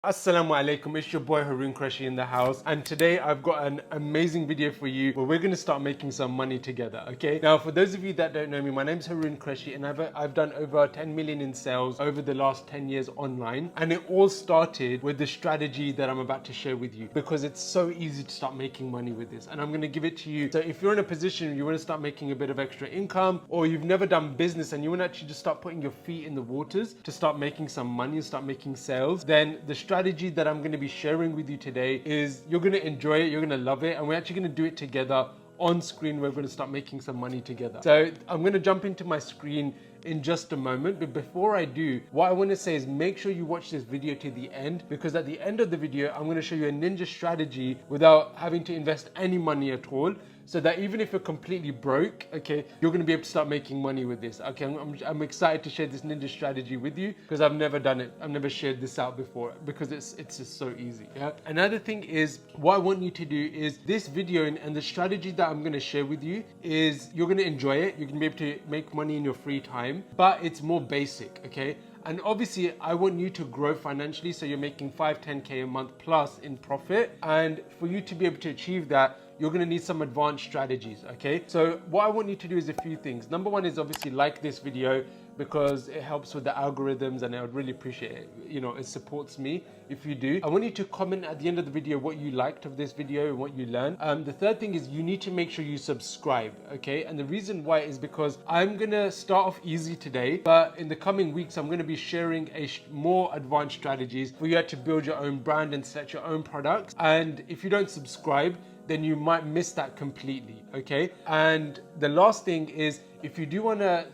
Assalamu alaikum, it's your boy Haroon Qureshi in the house, and today I've got an amazing video for you where we're going to start making some money together, okay? Now, for those of you that don't know me, my name is Haroon Qureshi, and I've done over 10 million in sales over the last 10 years online, and it all started with the strategy that I'm about to share with you because it's so easy to start making money with this, and I'm going to give it to you. So if you're in a position you want to start making a bit of extra income, or you've never done business and you want to actually just start putting your feet in the waters to start making some money and start making sales, then the strategy that I'm going to be sharing with you today is you're going to enjoy it, you're going to love it, and we're actually going to do it together on screen. We're going to start making some money together. So I'm going to jump into my screen in just a moment, but before I do, what I want to say is make sure you watch this video to the end, because at the end of the video I'm going to show you a ninja strategy without having to invest any money at all, so that even if you're completely broke, okay, you're going to be able to start making money with this. Okay, I'm excited to share this ninja strategy with you because I've never done it. I've never shared this out before because it's just so easy. Yeah. Another thing is, what I want you to do is this video and the strategy that I'm going to share with you is you're going to enjoy it. You're going to be able to make money in your free time, but it's more basic. Okay. And obviously I want you to grow financially, so you're making 5-10K a month plus in profit. And for you to be able to achieve that, you're going to need some advanced strategies. Okay, so what I want you to do is a few things. Number one is obviously like this video because it helps with the algorithms, and I would really appreciate it. You know, it supports me if you do. I want you to comment at the end of the video what you liked of this video and what you learned. The third thing is you need to make sure you subscribe. Okay, and the reason why is because I'm gonna start off easy today, but in the coming weeks I'm gonna be sharing more advanced strategies for you to build your own brand and set your own products. And if you don't subscribe, then you might miss that completely. Okay, and the last thing is, if you do want to,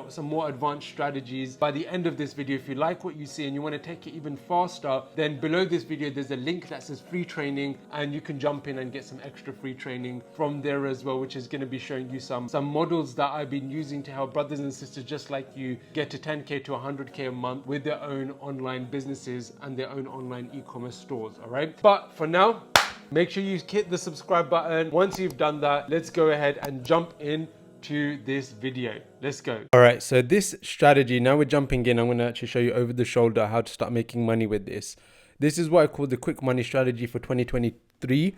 some more advanced strategies by the end of this video, if you like what you see and you want to take it even faster, then below this video there's a link that says free training, and you can jump in and get some extra free training from there as well, which is going to be showing you some models that I've been using to help brothers and sisters just like you get to 10K to 100K a month with their own online businesses and their own online e-commerce stores. All right, but for now, make sure you hit the subscribe button. Once you've done that, let's go ahead and jump in to this video. Let's go. All right, so this strategy, now we're jumping in. I'm going to actually show you over the shoulder how to start making money with this. This is what I call the quick money strategy for 2023.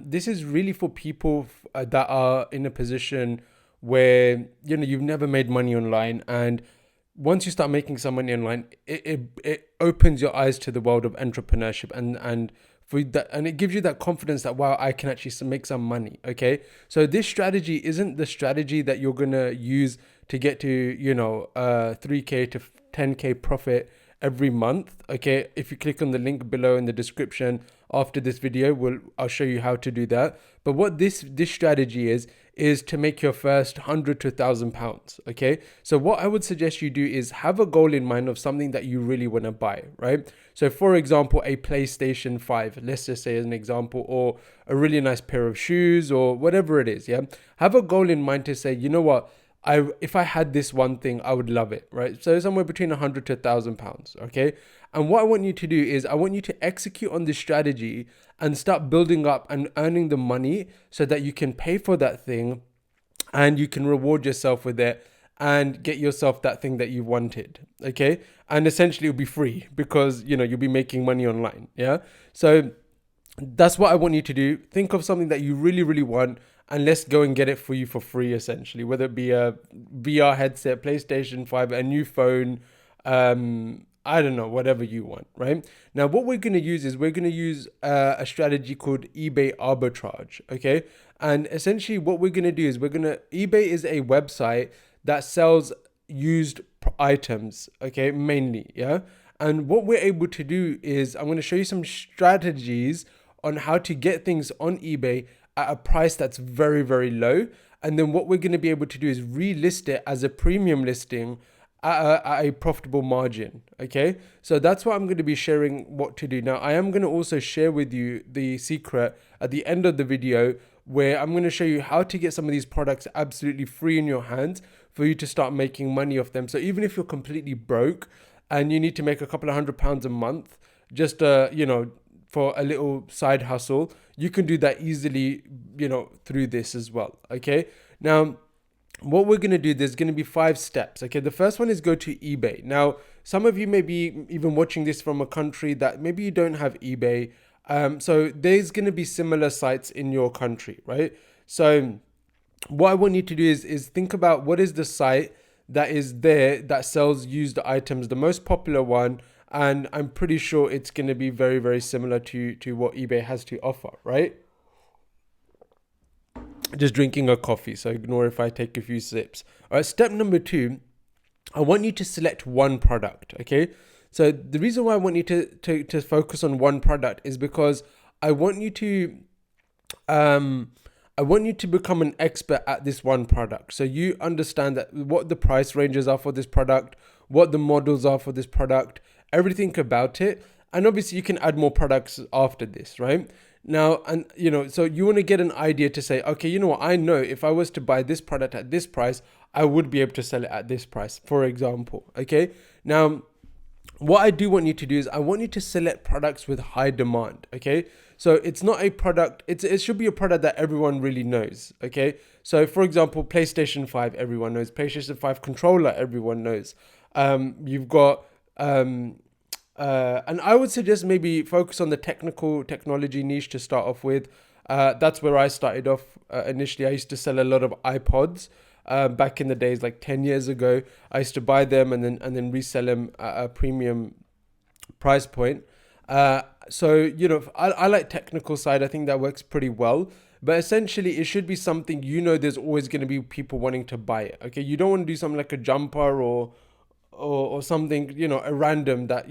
This is really for people that are in a position where you've never made money online, and once you start making some money online, it opens your eyes to the world of entrepreneurship, and for that, and it gives you that confidence that, wow, I can actually make some money. Okay, so this strategy isn't the strategy that you're gonna use to get to 3K to 10K profit every month. Okay, if you click on the link below in the description after this video, I'll show you how to do that. But what this strategy is to make your first £100 to £1,000. Okay, so what I would suggest you do is have a goal in mind of something that you really want to buy, right? So for example, a PlayStation 5, let's just say as an example, or a really nice pair of shoes, or whatever it is. Yeah, have a goal in mind to say, you know what, if I had this one thing, I would love it, right? So somewhere between £100 to £1,000. Okay, and what I want you to do is I want you to execute on this strategy and start building up and earning the money so that you can pay for that thing and you can reward yourself with it and get yourself that thing that you wanted. Okay, and essentially it'll be free because you'll be making money online. Yeah, so that's what I want you to do. Think of something that you really, really want, and let's go and get it for you for free, essentially, whether it be a VR headset, PlayStation 5, a new phone, I don't know, whatever you want, right? Now, what we're going to use is we're going to use a strategy called eBay arbitrage, okay? And essentially what we're going to do is eBay is a website that sells used items, okay, mainly, yeah? And what we're able to do is I'm going to show you some strategies on how to get things on eBay at a price that's very, very low. And then what we're going to be able to do is relist it as a premium listing at a profitable margin. Okay, so that's what I'm going to be sharing what to do. Now, I am going to also share with you the secret at the end of the video, where I'm going to show you how to get some of these products absolutely free in your hands for you to start making money off them. So even if you're completely broke and you need to make a couple of £100 a month, just for a little side hustle, you can do that easily, through this as well. Okay, now what we're going to do, there's going to be 5 steps. Okay, the first one is go to eBay. Now, some of you may be even watching this from a country that maybe you don't have eBay. So there's going to be similar sites in your country, right? So what I want you to do is think about what is the site that is there that sells used items, the most popular one, and I'm pretty sure it's going to be very, very similar to what eBay has to offer, right? Just drinking a coffee, so ignore if I take a few sips. All right, step number 2, I want you to select one product, okay? So the reason why I want you to focus on one product is because I want you to become an expert at this one product. So you understand that what the price ranges are for this product, what the models are for this product, everything about it. And obviously you can add more products after this, right? Now, and so you want to get an idea to say, okay, you know what? I know if I was to buy this product at this price, I would be able to sell it at this price, for example. Okay. Now, what I do want you to do is I want you to select products with high demand. Okay. So it's not a product, it should be a product that everyone really knows. Okay. So for example, PlayStation 5, everyone knows. PlayStation 5 controller, everyone knows. You've got, and I would suggest maybe focus on the technology niche to start off with. That's where I started off initially. I used to sell a lot of iPods. Back in the days, like 10 years ago, I used to buy them and then resell them at a premium price point. So, I like technical side. I think that works pretty well. But essentially, it should be something, there's always going to be people wanting to buy it. Okay, you don't want to do something like a jumper or something, a random that,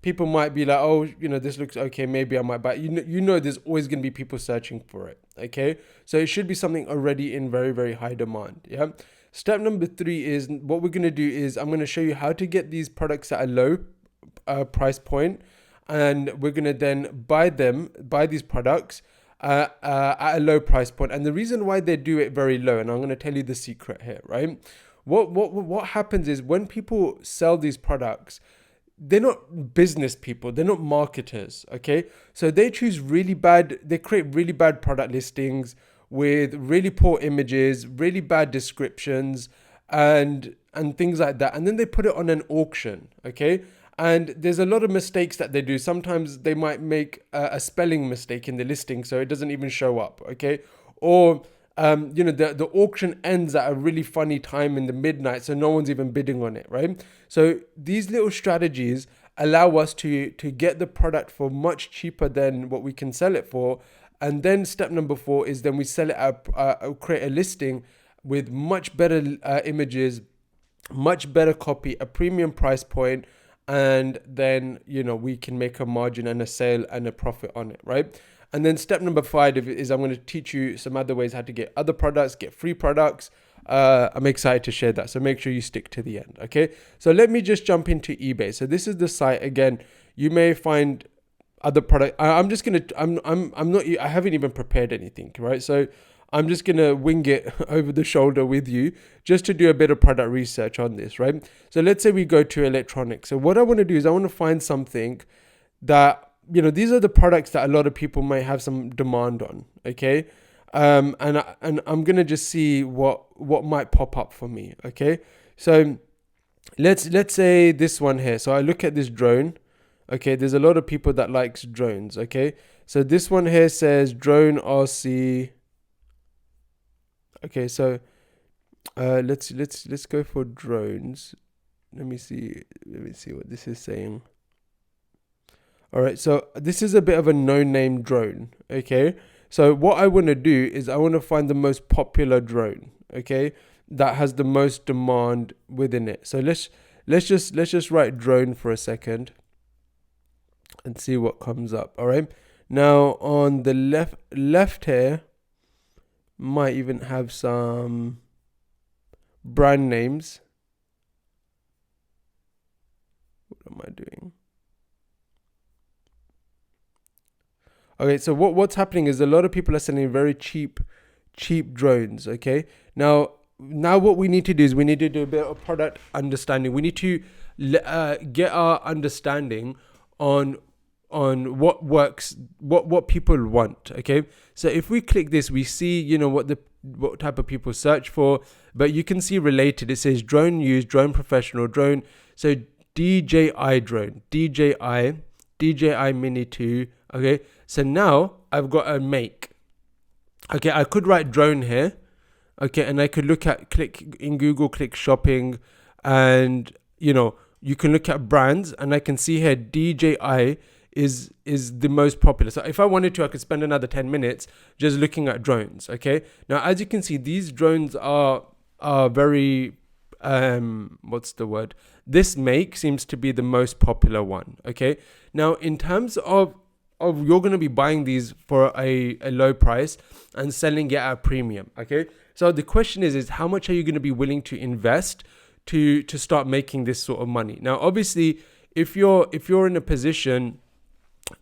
people might be like, oh, this looks okay, maybe I might buy it. There's always going to be people searching for it. Okay, so it should be something already in very, very high demand. Yeah. Step number 3 is what we're going to do is I'm going to show you how to get these products at a low price point, and we're going to then buy these products at a low price point. And the reason why they do it very low, and I'm going to tell you the secret here, right? What happens is when people sell these products, they're not business people, they're not marketers, okay? So they create really bad product listings with really poor images, really bad descriptions, and things like that. And then they put it on an auction, okay? And there's a lot of mistakes that they do. Sometimes they might make a spelling mistake in the listing, so it doesn't even show up, okay? Or the auction ends at a really funny time in the midnight, so no one's even bidding on it, right? So these little strategies allow us to get the product for much cheaper than what we can sell it for. And then step number 4 is then we sell it create a listing with much better images, much better copy, a premium price point, and then we can make a margin and a sale and a profit on it, right? And then step number 5 is I'm going to teach you some other ways how to get other products, get free products. I'm excited to share that, so make sure you stick to the end. Okay, so let me just jump into eBay. So this is the site. Again, you may find other product. I haven't even prepared anything, right? So I'm just gonna wing it over the shoulder with you just to do a bit of product research on this, right? So let's say we go to electronics. So what I want to do is I want to find something that these are the products that a lot of people might have some demand on. Okay. And I'm going to just see what might pop up for me. Okay. So let's say this one here. So I look at this drone. Okay. There's a lot of people that likes drones. Okay. So this one here says drone RC. Okay. So, let's go for drones. Let me see what this is saying. All right, so this is a bit of a no-name drone, okay? So what I want to do is I want to find the most popular drone, okay, that has the most demand within it. So let's just write drone for a second and see what comes up. All right. Now on the left here might even have some brand names. What am I doing? Okay, so what's happening is a lot of people are selling very cheap drones. Okay, now what we need to do is we need to do a bit of product understanding. We need to get our understanding on what works, what people want. Okay, so if we click this, we see what type of people search for, but you can see related. It says drone use, drone professional, drone. So DJI drone, DJI Mini 2. Okay, so now I've got a make. Okay, I could write drone here. Okay, and I could click in Google, click shopping, and you can look at brands, and I can see here DJI is the most popular. So if I wanted to, I could spend another 10 minutes just looking at drones. Okay, now as you can see, these drones are very what's the word? This make seems to be the most popular one. Okay, now in terms of you're going to be buying these for a low price and selling it at a premium. Okay, so the question is how much are you going to be willing to invest to start making this sort of money? Now obviously, if you're in a position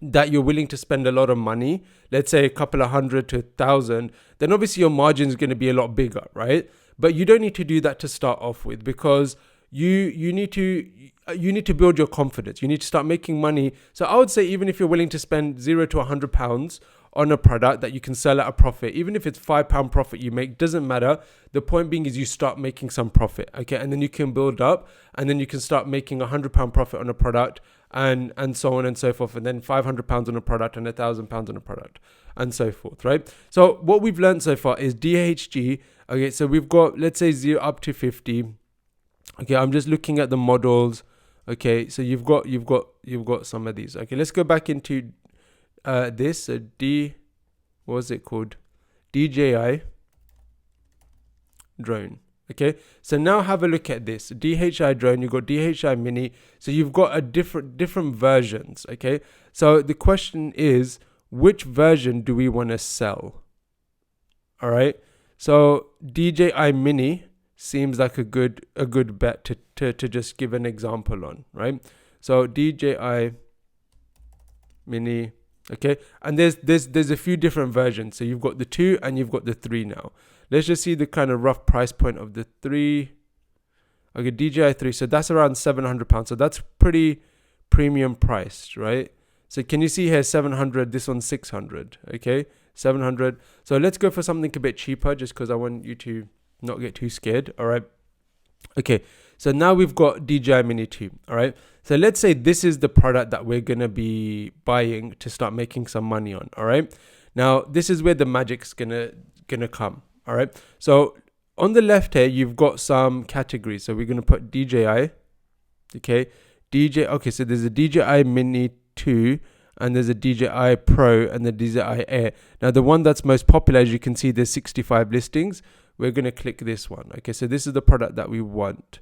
that you're willing to spend a lot of money, let's say a couple of hundred to 1,000, then obviously your margin is going to be a lot bigger, right? But you don't need to do that to start off with, because you need to build your confidence. You need to start making money. So I would say, even if you're willing to spend £0 to £100 on a product that you can sell at a profit, even if it's £5 profit you make, doesn't matter. The point being is you start making some profit, okay? And then you can build up, and then you can start making £100 profit on a product, and so on and so forth, and then £500 on a product, and £1,000 on a product, and so forth, right? So what we've learned so far is DHG. Okay, so we've got, let's say 0 up to 50. Okay, I'm just looking at the models. Okay, so you've got some of these. Okay, let's go back into this. So what was it called? DJI drone. Okay, so now have a look at this DJI drone. You've got DJI Mini. So you've got a different versions. Okay, so the question is, which version do we want to sell? All right, so DJI Mini seems like a good bet to just give an example on, right? So DJI Mini. Okay, and there's a few different versions. So you've got the 2 and you've got the 3 now. Let's just see the kind of rough price point of the 3. Okay, DJI 3. So that's around £700. So that's pretty premium priced, right? So can you see here 700? This one's 600. Okay, 700. So let's go for something a bit cheaper, just because I want you to not get too scared. All right. Okay, so now we've got DJI Mini 2. All right, so let's say this is the product that we're gonna be buying to start making some money on. All right, now this is where the magic's gonna come. All right, so on the left here you've got some categories. So we're gonna put DJI. Okay, okay, so there's a DJI Mini 2, and there's a DJI Pro, and the DJI Air. Now the one that's most popular, as you can see, there's 65 listings. We're going to click this one. Okay, so this is the product that we want.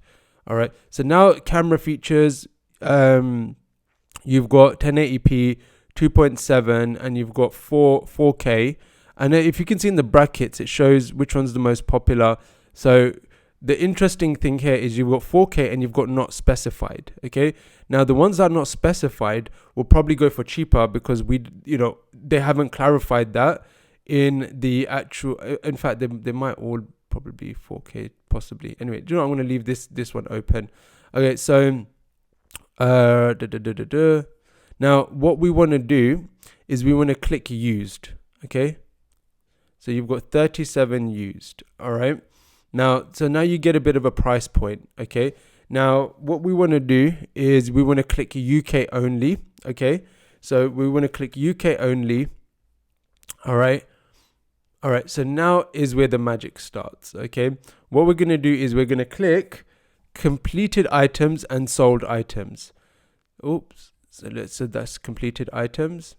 All right, so now camera features, you've got 1080p, 2.7, and you've got 4K. And if you can see in the brackets, it shows which one's the most popular. So the interesting thing here is you've got 4K and you've got not specified. Okay, now the ones that are not specified will probably go for cheaper, because they haven't clarified that in the actual. In fact, they might all probably be 4K possibly. Anyway, do you know, I'm going to leave this one open. Okay, so now what we want to do is we want to click used. Okay, so you've got 37 used. All right, now you get a bit of a price point. Okay, now what we want to do is we want to click UK only. Okay, so we want to click UK only. All right, so now is where the magic starts. Okay, what we're going to do is we're going to click completed items and sold items. Oops, so that's completed items,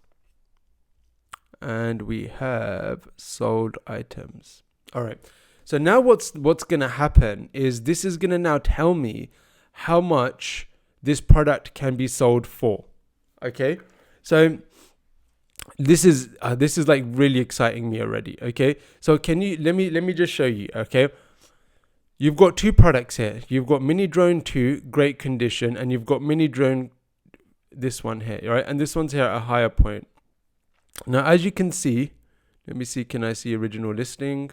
and we have sold items. All right, so now what's going to happen is this is going to now tell me how much this product can be sold for. Okay, so this is like really exciting me already. Okay, so can you let me just show you. Okay, you've got 2 products here. You've got Mini Drone 2, great condition, and you've got Mini Drone, this one here, right? And this one's here at a higher point. Now, as you can see, let me see, can I see original listing?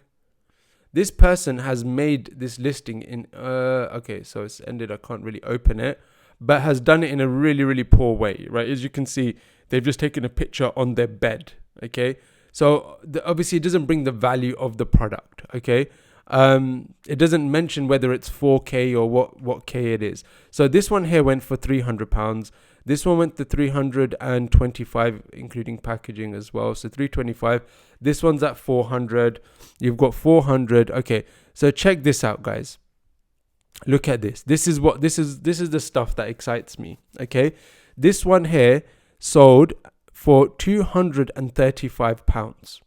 This person has made this listing in okay, so it's ended. I can't really open it, but has done it in a really, really poor way, right? As you can see, they've just taken a picture on their bed. Okay, so obviously it doesn't bring the value of the product. Okay, It doesn't mention whether it's 4K or what K it is. So this one here went for £300. This one went to 325, including packaging as well. So 325. This one's at 400. You've got 400. Okay, so check this out, guys. Look at this. This is the stuff that excites me. Okay, this one here sold for £235.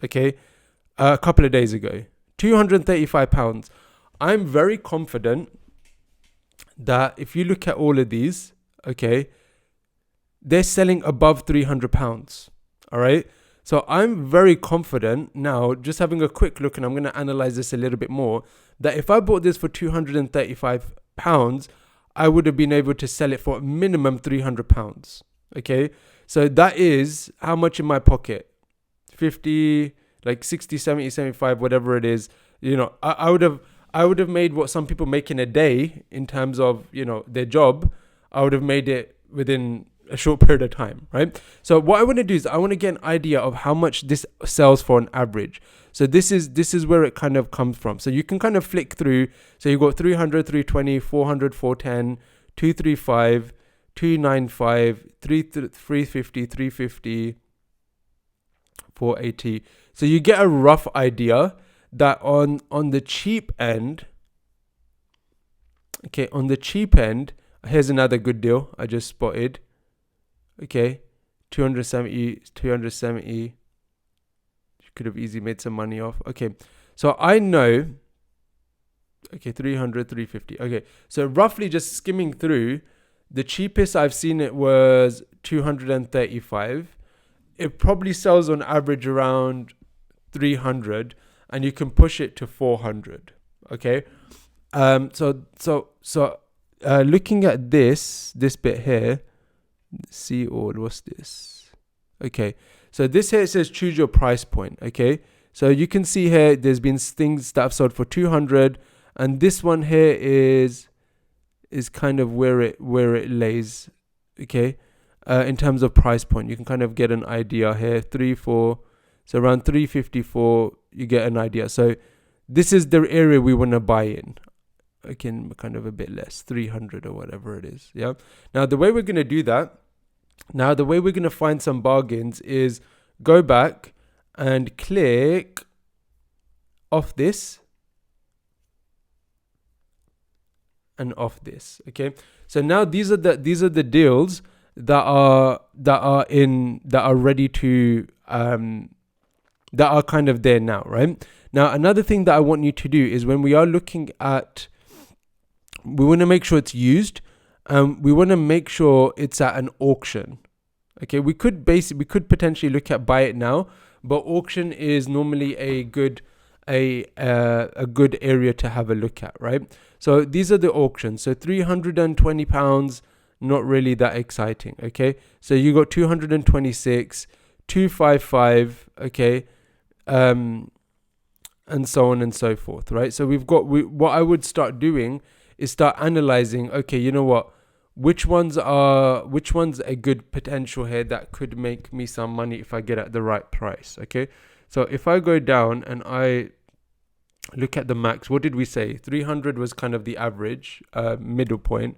Okay, a couple of days ago, £235. I'm very confident that if you look at all of these, okay, they're selling above £300. All right. So I'm very confident now, just having a quick look, and I'm going to analyze this a little bit more, that if I bought this for £235, I would have been able to sell it for minimum £300. Okay. So that is how much in my pocket? 50, like 60, 70, 75, whatever it is. You know, I would have made what some people make in a day in terms of, you know, their job. I would have made it within a short period of time, right? So what I want to do is I want to get an idea of how much this sells for on average. So this is where it kind of comes from. So you can kind of flick through. So you've got 300, 320, 400, 410, 235, 295, 350, 350, 480. So you get a rough idea that on the cheap end, okay, on the cheap end, here's another good deal I just spotted. Okay, 270. You could have easily made some money off. Okay, so I know, okay, 300, 350. Okay, so roughly just skimming through, the cheapest I've seen it was 235. It probably sells on average around 300, and you can push it to 400. Okay, looking at this bit here, see all, what's this? Okay, so this here says choose your price point. Okay, so you can see here there's been things that have sold for 200, and this one here is kind of where it lays. Okay, in terms of price point, you can kind of get an idea here. 3-4, so around 354, you get an idea. So this is the area we want to buy in. Again, kind of a bit less, 300 or whatever it is. Yeah. Now the way we're going to do that, the way we're going to find some bargains is go back and click off this and off this. Okay. So now these are the deals that are ready to that are kind of there now, right? Now another thing that I want you to do is when we are looking at, we want to make sure it's used. We want to make sure it's at an auction. Okay, we could potentially look at buy it now, but auction is normally a good area to have a look at, right? So these are the auctions. So £320, not really that exciting. Okay, so you got 226, 255. Okay, and so on and so forth, right? So what I would start doing is start analyzing, okay, you know what, which one's a good potential here that could make me some money if I get at the right price. Okay, so if I go down and I look at the max, what did we say? 300 was kind of the average middle point.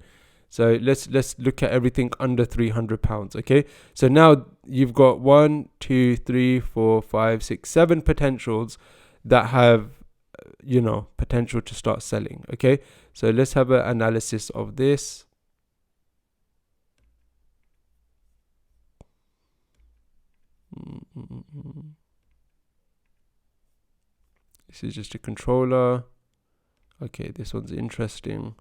So let's look at everything under £300. Okay, so now you've got 1, 2, 3, 4, 5, 6, 7 potentials that have, you know, potential to start selling. Okay, so let's have an analysis of this. This is just a controller. Okay, this one's interesting.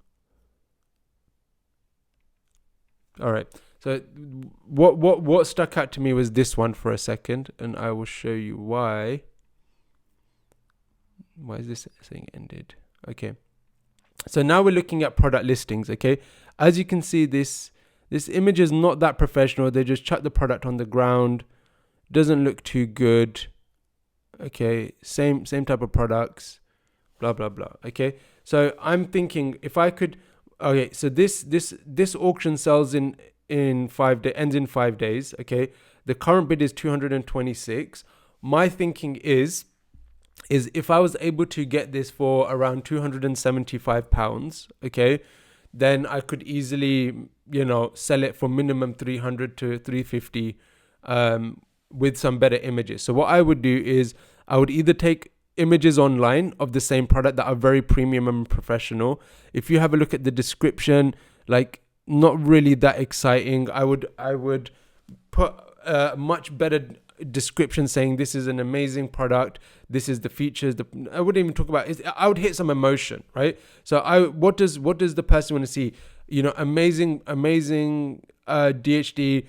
All right, so what stuck out to me was this one for a second, and I will show you why. Why is this saying ended? Okay, so now we're looking at product listings. Okay, as you can see, this image is not that professional. They just chuck the product on the ground. Doesn't look too good. Okay, same type of products, blah blah blah. Okay, so I'm thinking if I could, okay, so this auction sells in 5 days, ends in 5 days. Okay, the current bid is 226. My thinking is is if I was able to get this for around £275, okay, then I could easily, sell it for minimum 300 to 350 with some better images. So what I would do is I would either take images online of the same product that are very premium and professional. If you have a look at the description, like not really that exciting. I would put a much better description saying this is an amazing product, this is the features. I wouldn't even talk about it. I would hit some emotion, right? So what does the person want to see? Amazing DHD,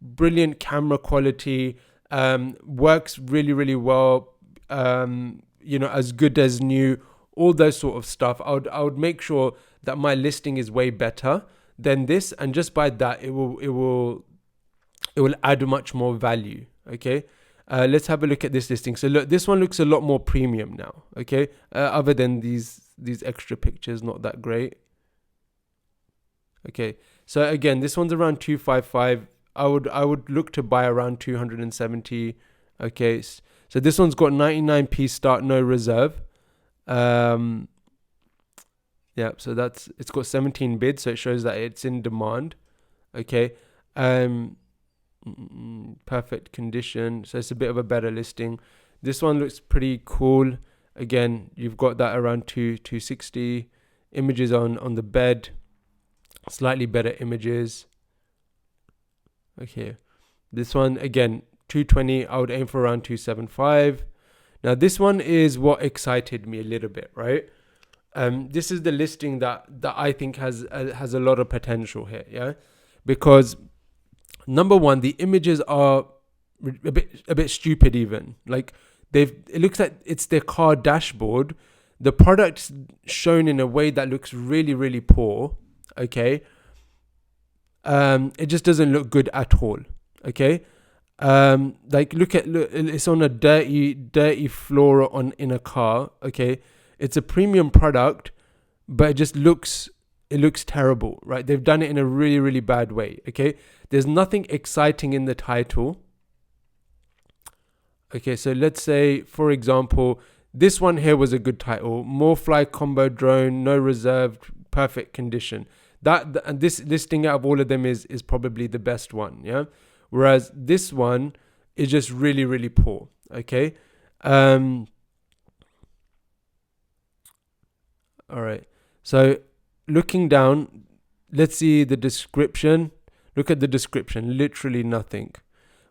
brilliant camera quality, works really, really well, as good as new, all those sort of stuff. I would make sure that my listing is way better than this, and just by that it will add much more value. Okay, let's have a look at this listing. So look, this one looks a lot more premium now. Okay, other than these extra pictures, not that great. Okay, so again, this one's around 255. I would look to buy around 270. Okay, so this one's got 99p start, no reserve. Yeah, so it's got 17 bids, so it shows that it's in demand. Okay, perfect condition, so it's a bit of a better listing. This one looks pretty cool. Again, you've got that around 260. Images on the bed, slightly better images. Okay, this one again 220. I would aim for around 275. Now this one is what excited me a little bit, right? This is the listing that I think has a lot of potential here, yeah, because number one, the images are a bit stupid even. Like it looks like it's their car dashboard. The product's shown in a way that looks really, really poor. Okay. It just doesn't look good at all. Okay. Like look, it's on a dirty floor in a car. Okay. It's a premium product, but it looks terrible, right? They've done it in a really, really bad way. Okay. There's nothing exciting in the title. Okay, so let's say, for example, this one here was a good title. More fly combo drone, no reserved, perfect condition. And this listing out of all of them is probably the best one, yeah? Whereas this one is just really, really poor, okay? All right, so looking down, let's see the description. Look at the description, literally nothing.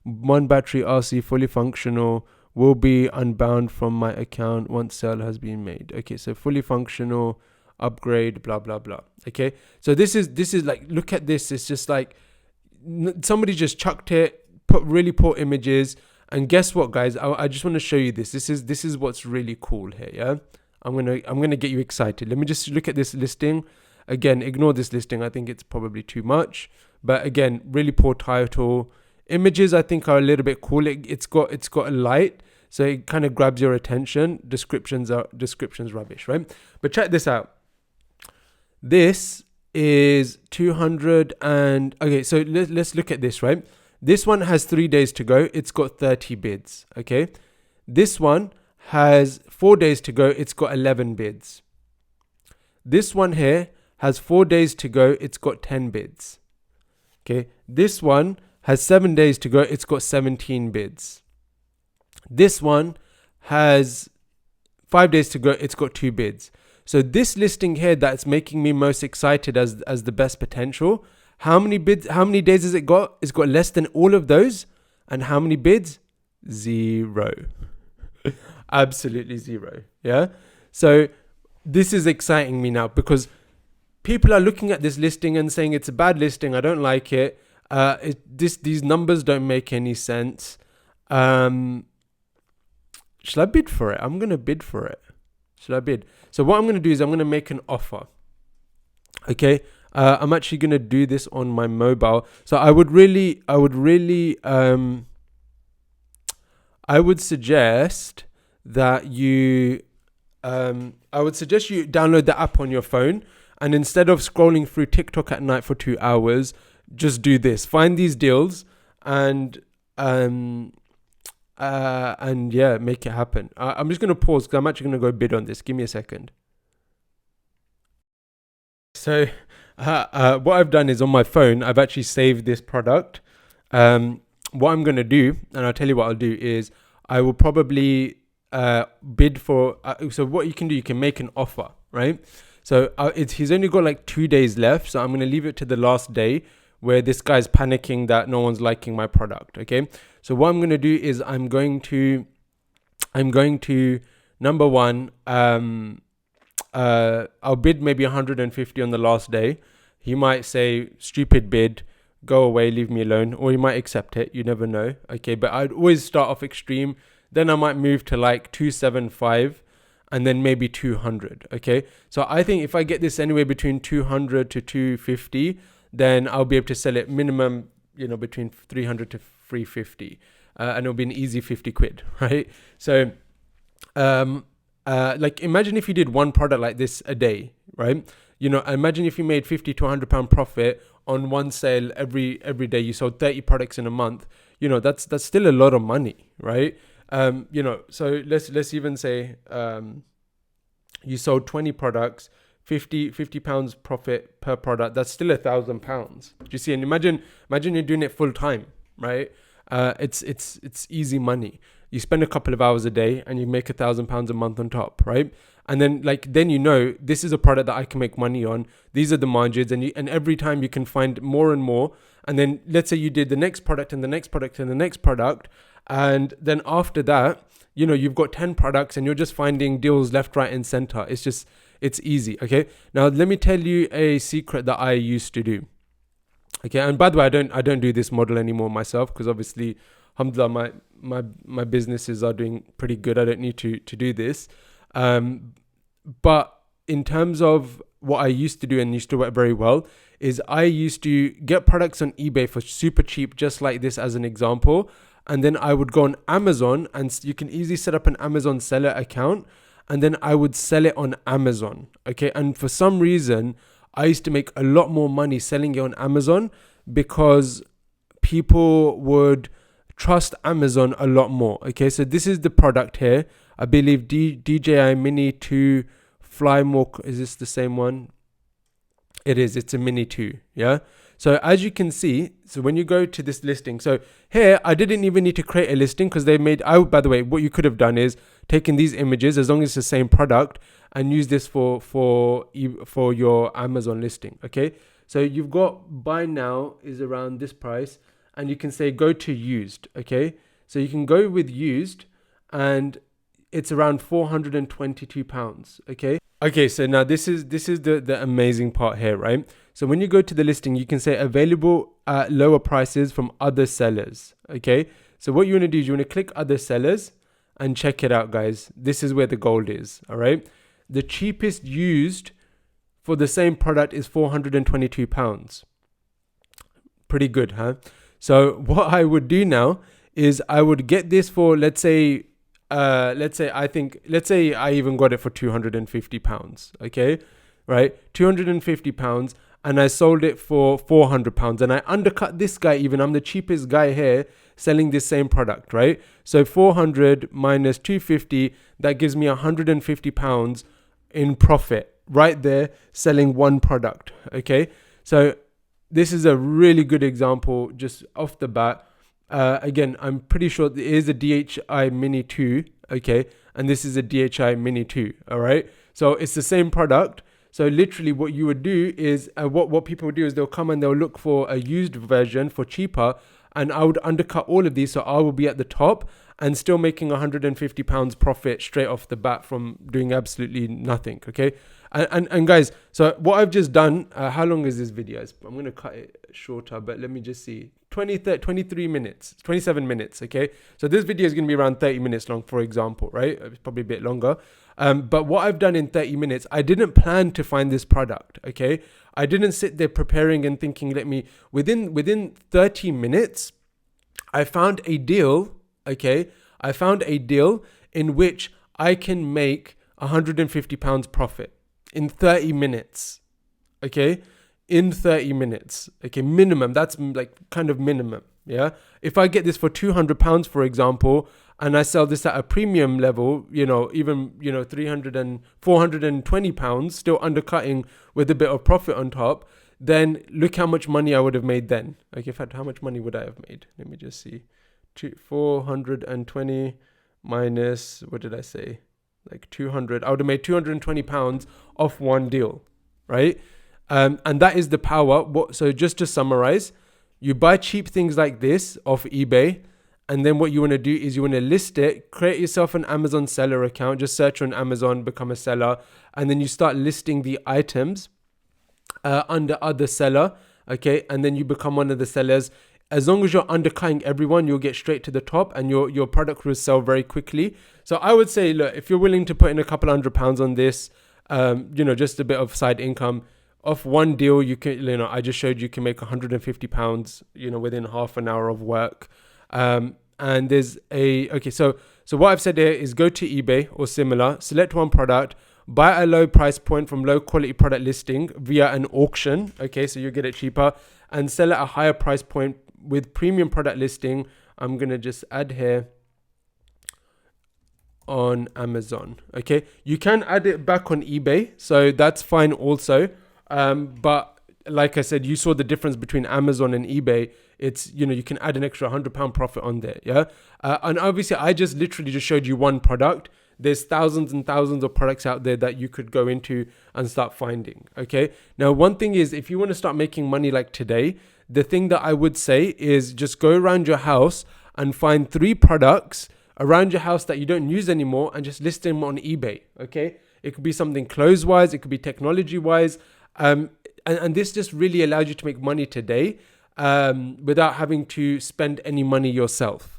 One battery RC, fully functional, will be unbound from my account once sale has been made. Okay, so fully functional, upgrade, blah, blah, blah. Okay, so this is like, look at this. It's just like somebody just chucked it, put really poor images. And guess what, guys? I just want to show you this. This is what's really cool here, yeah? I'm gonna get you excited. Let me just look at this listing. Again, ignore this listing. I think it's probably too much. But again, really poor title. Images I think are a little bit cool. It's got a light, so it kind of grabs your attention. Descriptions rubbish, right? But check this out. This is 200 and okay. So let's look at this, right? This one has 3 days to go. It's got 30 bids. Okay. This one has 4 days to go. It's got 11 bids. This one here has 4 days to go. It's got 10 bids. Okay. This one has 7 days to go. It's got 17 bids. This one has 5 days to go. It's got 2 bids. So this listing here that's making me most excited as the best potential. How many bids? How many days has it got? It's got less than all of those. And how many bids? 0. Absolutely 0. Yeah. So this is exciting me now because people are looking at this listing and saying it's a bad listing. I don't like it. These numbers don't make any sense. Shall I bid for it? I'm gonna bid for it. Shall I bid? So what I'm gonna do is I'm gonna make an offer. Okay. I'm actually gonna do this on my mobile. So I would suggest that you download the app on your phone, and instead of scrolling through TikTok at night for 2 hours, just do this. Find these deals and and yeah, make it happen. I'm just going to pause because I'm actually going to go bid on this. Give me a second. So what I've done is on my phone, I've actually saved this product. What I'm going to do, and I'll tell you what I'll do, is I will probably bid for, so what you can do, you can make an offer, right? So he's only got like 2 days left. So I'm going to leave it to the last day where this guy's panicking that no one's liking my product. Okay. So what I'm going to do is I'm going to number one, I'll bid maybe 150 on the last day. He might say, stupid bid, go away, leave me alone, or he might accept it. You never know. Okay. But I'd always start off extreme. Then I might move to like 275 and then maybe 200. Okay. So I think if I get this anywhere between 200 to 250, then I'll be able to sell it minimum, between 300 to 350. And it'll be an easy 50 quid, right? So, like imagine if you did one product like this a day, right? Imagine if you made 50 to 100 pound profit on one sale every day. You sold 30 products in a month. That's still a lot of money, right? So let's even say you sold 20 products, 50 pounds profit per product. That's still £1,000. Do you see? And imagine you're doing it full time, right? It's easy money. You spend a couple of hours a day and you make £1,000 a month on top, right? And then this is a product that I can make money on. These are the margins, and every time you can find more and more. And then let's say you did the next product and the next product and the next product, and then after that, you've got 10 products and you're just finding deals left, right, and center. It's easy. Okay. Now let me tell you a secret that I used to do. Okay. And by the way, I don't do this model anymore myself, because obviously, alhamdulillah, my businesses are doing pretty good. I don't need to do this. But in terms of what I used to do and used to work very well, is I used to get products on eBay for super cheap, just like this as an example. And then I would go on Amazon, and you can easily set up an Amazon seller account. And then I would sell it on Amazon. Okay. And for some reason, I used to make a lot more money selling it on Amazon, because people would trust Amazon a lot more. Okay. So this is the product here. I believe DJI Mini 2 Fly More. Is this the same one? It is. It's a Mini 2. Yeah. So as you can see, so when you go to this listing, so here I didn't even need to create a listing, because by the way, what you could have done is taken these images, as long as it's the same product, and use this for your Amazon listing. Okay. So you've got buy now is around this price, and you can say go to used. Okay. So you can go with used, and it's around £422. Okay. Okay. So now this is the amazing part here, right? So when you go to the listing, you can say available at lower prices from other sellers. Okay. So what you want to do is you want to click other sellers and check it out, guys. This is where the gold is. All right. The cheapest used for the same product is £422. Pretty good, huh? So what I would do now is I would get this for, let's say I even got it for £250. Okay. Right. £250. And I sold it for £400, and I undercut this guy even. I'm the cheapest guy here selling this same product, right? So 400 minus 250, that gives me £150 in profit right there, selling one product. Okay. So this is a really good example just off the bat. Again, I'm pretty sure there is a DJI Mini 2. Okay. And this is a DJI Mini 2. All right. So it's the same product. So literally what you would do is, what people would do is they'll come and they'll look for a used version for cheaper, and I would undercut all of these. So I will be at the top and still making £150 profit straight off the bat from doing absolutely nothing. Okay. And guys, so what I've just done, how long is this video? I'm going to cut it shorter, but let me just see. 23 minutes, 27 minutes. Okay. So this video is going to be around 30 minutes long, for example, right? It's probably a bit longer. But what I've done in 30 minutes, I didn't plan to find this product. Okay. I didn't sit there preparing and thinking, within 30 minutes, I found a deal. Okay. I found a deal in which I can make £150 profit in 30 minutes. Okay. In 30 minutes. Okay. Minimum. That's like kind of minimum. Yeah. If I get this for £200, for example, and I sell this at a premium level, even, 300 and £420, still undercutting with a bit of profit on top, then look how much money I would have made then. Like, in fact, how much money would I have made? Let me just see. 420 minus, what did I say? Like 200. I would have made £220 off one deal, right? And that is the power. So just to summarize, you buy cheap things like this off eBay. And then what you want to do is you want to list it, create yourself an Amazon seller account, just search on Amazon, become a seller. And then you start listing the items under other seller. Okay. And then you become one of the sellers. As long as you're undercutting everyone, you'll get straight to the top and your product will sell very quickly. So I would say, look, if you're willing to put in a couple £100 on this, just a bit of side income, off one deal, you can, I just showed you can make £150, within half an hour of work. And there's so what I've said here is go to eBay or similar, select one product, buy a low price point from low quality product listing via an auction. Okay, so you get it cheaper, and sell at a higher price point with premium product listing. I'm going to just add here on Amazon. Okay, you can add it back on eBay, so that's fine also. But like I said, you saw the difference between Amazon and eBay. It's, you can add an extra £100 profit on there. Yeah. And obviously I just literally just showed you one product. There's thousands and thousands of products out there that you could go into and start finding. Okay. Now, one thing is, if you want to start making money like today, the thing that I would say is just go around your house and find 3 products around your house that you don't use anymore and just list them on eBay. Okay. It could be something clothes wise. It could be technology wise. And this just really allows you to make money today without having to spend any money yourself.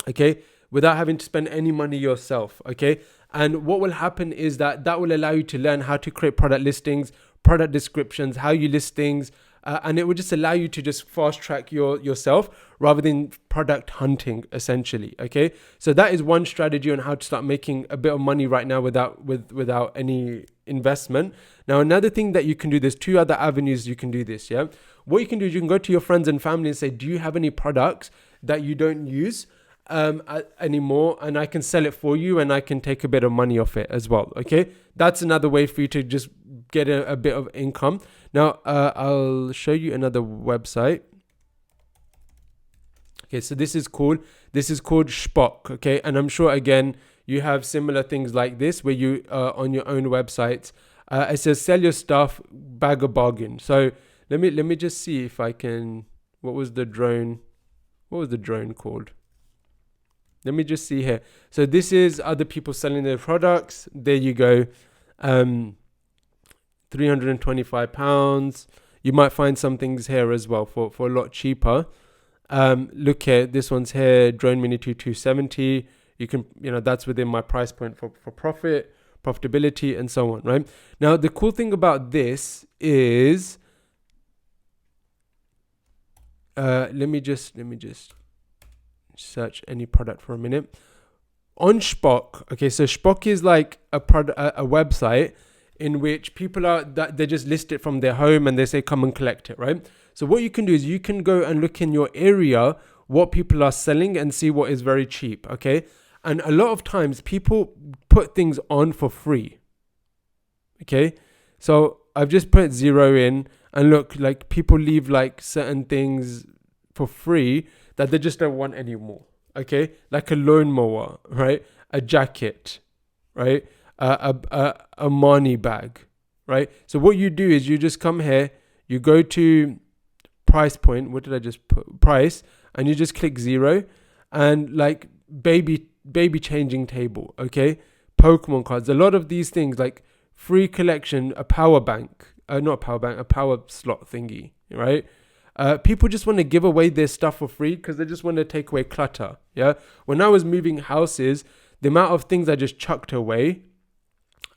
Okay. Without having to spend any money yourself. Okay. And what will happen is that will allow you to learn how to create product listings, product descriptions, how you list things. And it will just allow you to just fast track yourself rather than product hunting, essentially. Okay. So that is one strategy on how to start making a bit of money right now without any investment. Now, another thing that you can do, there's 2 other avenues you can do this. Yeah. What you can do is you can go to your friends and family and say, do you have any products that you don't use anymore, and I can sell it for you and I can take a bit of money off it as well. Okay. That's another way for you to just get a bit of income. Now, I'll show you another website. Okay, so this is called Spock. Okay, and I'm sure again you have similar things like this where you on your own websites. It says sell your stuff, bag a bargain. So let me just see if I can. What was the drone called? Let me just see here. So this is other people selling their products. There you go. £325. You might find some things here as well for a lot cheaper. Look here, this one's here, Drone Mini 270. You can, that's within my price point for profitability and so on, right? Now, the cool thing about this is, let me just search any product for a minute. On Spock, okay, so Spock is like a website in which people they just list it from their home and they say, come and collect it, right? So what you can do is you can go and look in your area, what people are selling and see what is very cheap, okay? And a lot of times people put things on for free, okay? So I've just put 0 in and look, like people leave like certain things for free that they just don't want anymore, okay? Like a lawnmower, right? A jacket, right? A money bag, right? So what you do is you just come here, you go to price point. What did I just put? Price, and you just click 0, and like baby changing table, okay? Pokemon cards, a lot of these things like free collection, a power bank, not a power bank, a power slot thingy, right? People just want to give away their stuff for free because they just want to take away clutter. Yeah. When I was moving houses, the amount of things I just chucked away.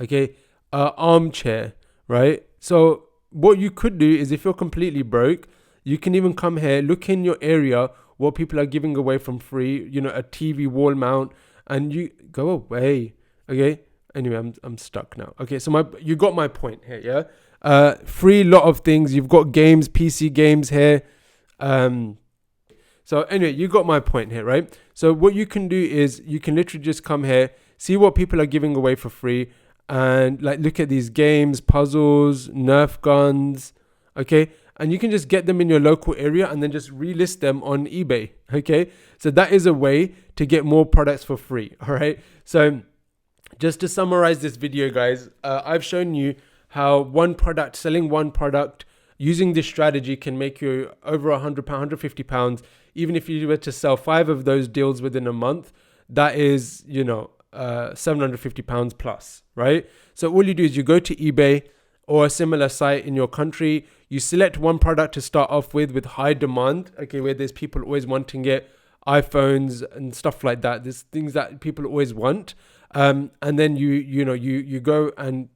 Okay, armchair, right? So what you could do is, if you're completely broke, you can even come here, look in your area what people are giving away from free, a TV wall mount, and you go away. Okay, anyway, I'm stuck now. Okay, so you got my point here. Yeah, free lot of things. You've got games, PC games here. So anyway, you got my point here, right? So what you can do is you can literally just come here, see what people are giving away for free, and like look at these games, puzzles, Nerf guns, okay? And you can just get them in your local area and then just relist them on eBay, okay? So that is a way to get more products for free, all right? So just to summarize this video, guys, I've shown you how selling one product using this strategy can make you over £100, £150. Even if you were to sell 5 of those deals within a month, that is, £750 plus, right? So all you do is you go to eBay or a similar site in your country, you select one product to start off with high demand, okay, where there's people always wanting it, iPhones and stuff like that. There's things that people always want. And then you go and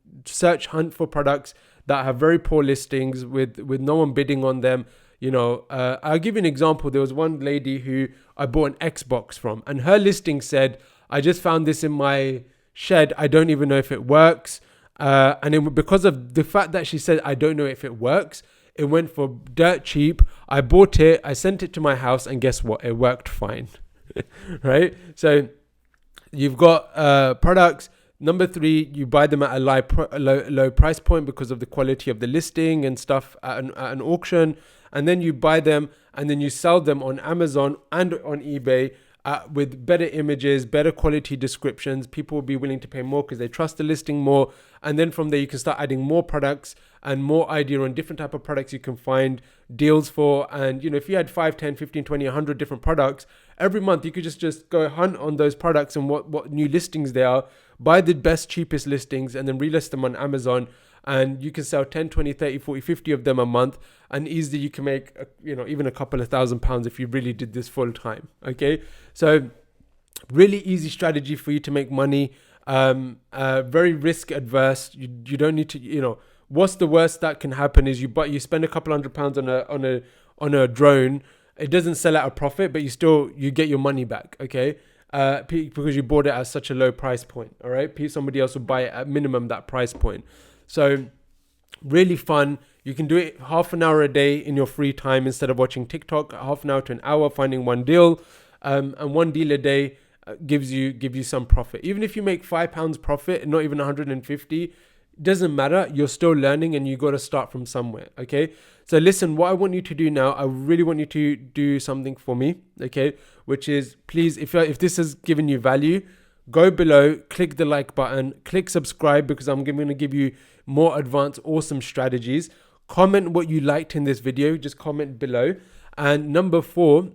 hunt for products that have very poor listings with no one bidding on them. I'll give you an example. There was one lady who I bought an Xbox from, and her listing said, I just found this in my shed. I don't even know if it works. Because of the fact that she said, I don't know if it works, it went for dirt cheap. I bought it, I sent it to my house, and guess what? It worked fine, right? So you've got products. Number 3, you buy them at a low price point because of the quality of the listing and stuff at an auction. And then you buy them and then you sell them on Amazon and on eBay with better images, better quality descriptions. People will be willing to pay more because they trust the listing more. And then from there, you can start adding more products and more idea on different type of products you can find deals for. And, if you had 5, 10, 15, 20, 100 different products, every month you could just go hunt on those products and what new listings they are, buy the best, cheapest listings and then relist them on Amazon. And you can sell 10, 20, 30, 40, 50 of them a month. And easily you can make, even a couple of £1,000 if you really did this full time. Okay. So really easy strategy for you to make money. Very risk adverse. You don't need to, what's the worst that can happen is you spend a couple £100 on a drone. It doesn't sell at a profit, but you get your money back. Okay. Because you bought it at such a low price point. All right. Somebody else will buy it at minimum that price point. So really fun. You can do it half an hour a day in your free time instead of watching TikTok. Half an hour to an hour finding one deal, and one deal a day gives you some profit. Even if you make £5 profit, not even 150, doesn't matter. You're still learning, and you got to start from somewhere. Okay. So listen, what I want you to do now, I really want you to do something for me. Okay, which is please, if this has given you value, go below, click the like button, click subscribe, because I'm going to give you more advanced, awesome strategies. Comment what you liked in this video. Just comment below. And number 4,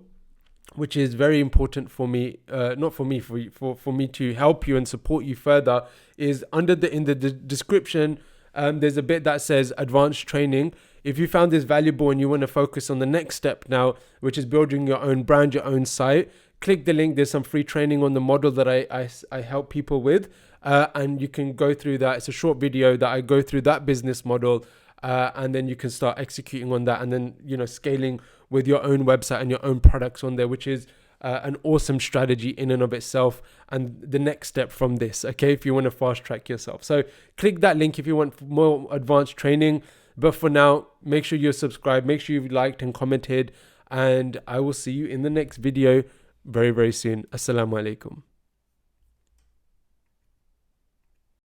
which is very important for me, for me to help you and support you further, is in the description. There's a bit that says advanced training. If you found this valuable and you want to focus on the next step now, which is building your own brand, your own site, click the link. There's some free training on the model that I help people with, and you can go through that. It's a short video that I go through that business model, and then you can start executing on that, and then scaling with your own website and your own products on there, which is an awesome strategy in and of itself, and the next step from this. Okay, if you want to fast track yourself, so click that link if you want more advanced training. But for now, make sure you're subscribed, make sure you've liked and commented, and I will see you in the next video very, very soon. Assalamu alaikum.